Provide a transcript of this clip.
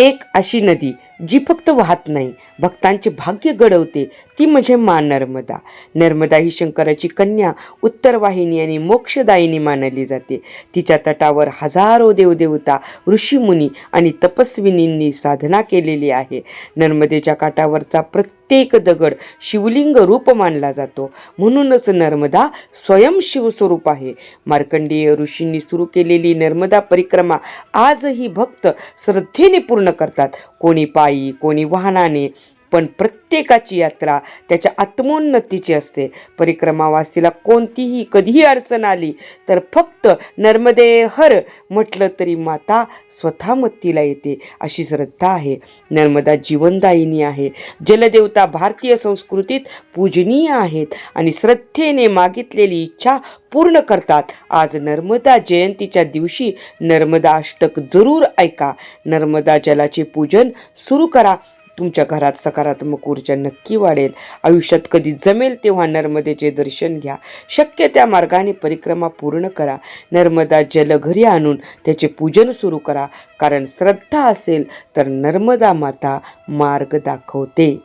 एक अशी नदी जी फक्त वाहत नाही, भक्तांचे भाग्य घडवते, ती म्हणजे माँ नर्मदा. नर्मदा ही शंकराची कन्या, उत्तरवाहिनी आणि मोक्षदायिनी मानली जाते. तिच्या तटावर हजारो देवदेवता, ऋषीमुनी आणि तपस्विनींनी साधना केलेली आहे. नर्मदेच्या काठावरचा प्रत्येक दगड शिवलिंग रूप मानला जातो. म्हणूनच नर्मदा स्वयं शिवस्वरूप आहे. मार्कंडेय ऋषींनी सुरू केलेली नर्मदा परिक्रमा आजही भक्त श्रद्धेने पूर्ण करतात. कोणी पायी, कोणी वाहनाने, पण प्रत्येकाची यात्रा त्याच्या आत्मोन्नतीची असते. परिक्रमावासीला कोणतीही कधीही अडचण आली तर फक्त नर्मदे हर म्हटलं तरी माता स्वतः मदतीला येते, अशी श्रद्धा आहे. नर्मदा जीवनदायिनी आहे. जलदेवता भारतीय संस्कृतीत पूजनीय आहेत आणि श्रद्धेने मागितलेली इच्छा पूर्ण करतात. आज नर्मदा जयंतीच्या दिवशी नर्मदा अष्टक जरूर ऐका. नर्मदा जलाचे पूजन सुरू करा. तुमच्या घरात सकारात्मक ऊर्जा नक्की वाढेल. आयुष्यात कधी जमेल तेव्हा नर्मदेचे दर्शन घ्या. शक्य त्या मार्गाने परिक्रमा पूर्ण करा. नर्मदा जल घरी आणून त्याचे पूजन सुरू करा. कारण श्रद्धा असेल तर नर्मदा माता मार्ग दाखवते.